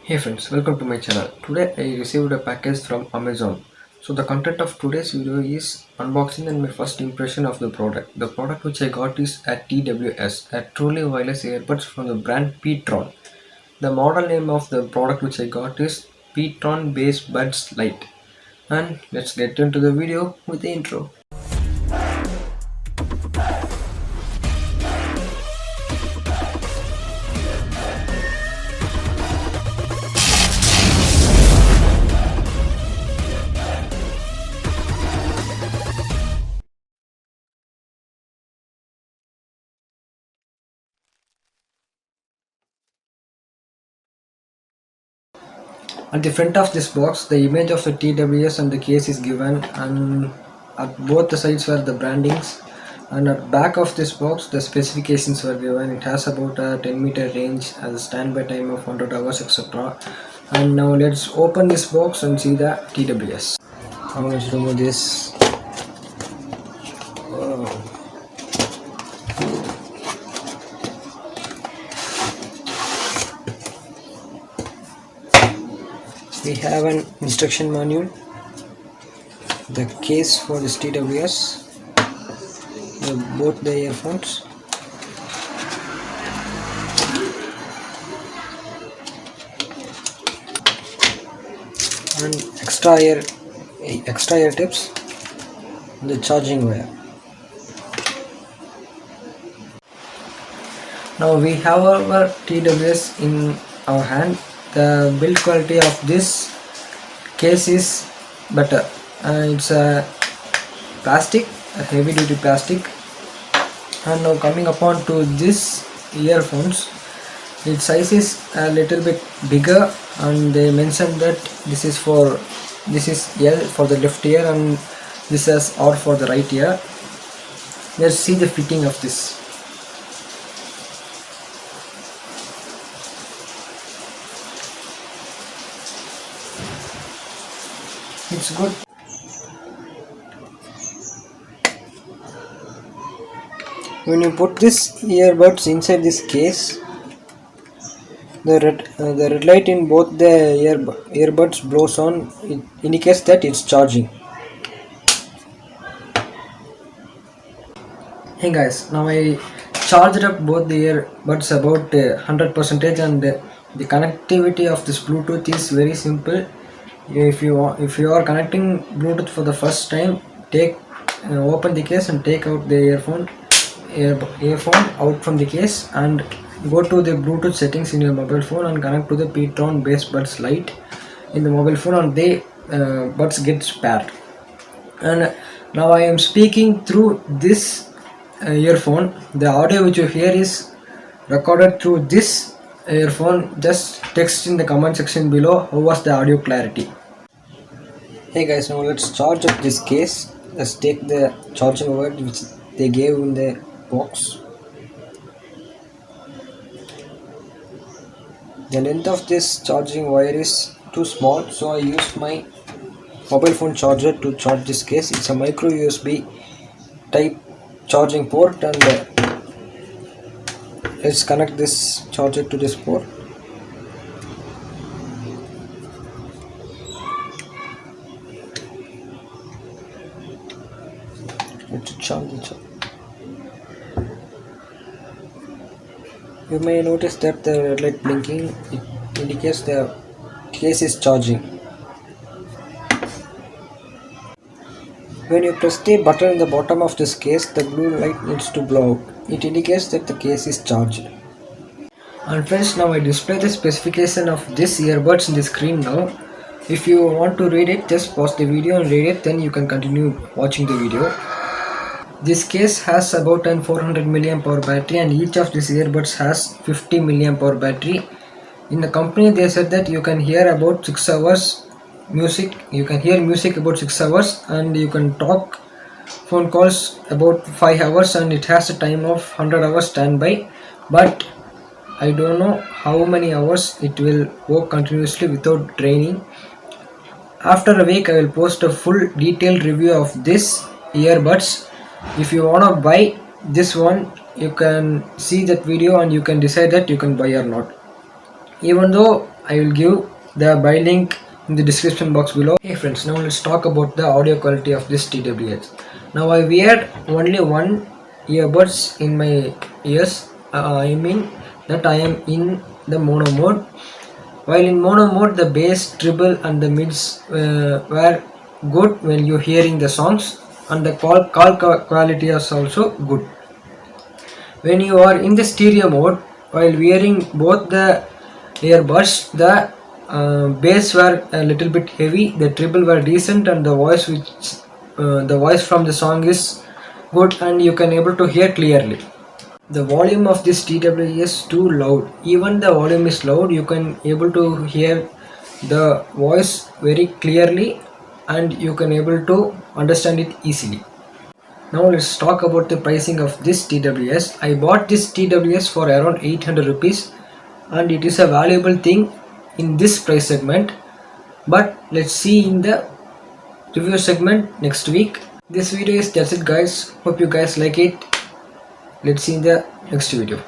Hey friends, welcome to my channel. Today I received a package from Amazon. So the content of today's video is unboxing and my first impression of the product. The product which I got is a TWS, a truly wireless earbuds from the brand Ptron. The model name of the product which I got is Ptron Bassbuds Lite. And let's get into the video with the intro. At the front of this box, the image of the TWS and the case is given, and at both the sides were the brandings. And at back of this box, the specifications were given. It has about a 10-meter range, as a standby time of 100 hours, etc. And now let's open this box and see the TWS. Now let's remove this. Oh. We have an instruction manual, the case for this TWS, both the earphones, and extra ear tips, the charging wire. Now we have our TWS in our hand. The build quality of this case is better. It's a plastic, a heavy duty plastic. And now coming upon to this earphones, its size is a little bit bigger, and they mentioned that this is L for the left ear and this is R for the right ear. Let's see the fitting of this. It's good. When you put this earbuds inside this case, the red light in both the earbuds blows on. It indicates that it's charging. Hey guys, now I charged up both the earbuds about 100%, and the connectivity of this Bluetooth is very simple. If you are connecting Bluetooth for the first time, open the case and take out the earphone out from the case, and go to the Bluetooth settings in your mobile phone and connect to the Ptron Bassbuds Lite in the mobile phone, and the buds get paired. And now I am speaking through this earphone. The audio which you hear is recorded through this earphone. Just text in the comment section below how was the audio clarity. Hey guys, now let's charge up this case. Let's take the charging wire which they gave in the box. The length of this charging wire is too small, so I used my mobile phone charger to charge this case. It's a micro USB type charging port, and let's connect this charger to this port. Let's charge the charger. You may notice that the red light blinking, it indicates the case is charging. When you press the button in the bottom of this case, the blue light needs to blow out. It indicates that the case is charged. And friends, now I display the specification of this earbuds in the screen now. If you want to read it, just pause the video and read it, then you can continue watching the video. This case has about an 400 mAh battery, and each of these earbuds has 50 mAh battery. In the company they said that you can hear about 6 hours music, you can hear music about 6 hours, and you can talk phone calls about 5 hours, and it has a time of 100 hours standby. But I don't know how many hours it will work continuously without draining. After a week I will post a full detailed review of this earbuds. If you wanna buy this one, you can see that video and you can decide that you can buy or not. even though I will give the buy link in the description box below. Hey friends, now let's talk about the audio quality of this TWS. Now I wear only one earbuds in my ears. I mean that I am in the mono mode. While in mono mode, the bass, treble, and the mids were good when you're hearing the songs, and the quality is also good. When you are in the stereo mode, while wearing both the earbuds, the bass were a little bit heavy, the treble were decent, and the voice from the song is good, and you can able to hear clearly. The volume of this TWS is too loud. Even the volume is loud, you can able to hear the voice very clearly, and you can able to understand it easily. Now let's talk about the pricing of this TWS. I bought this TWS for around 800 rupees, and it is a valuable thing in this price segment. But let's see in the review segment next week. This video is that's it guys. Hope you guys like it. Let's see in the next video.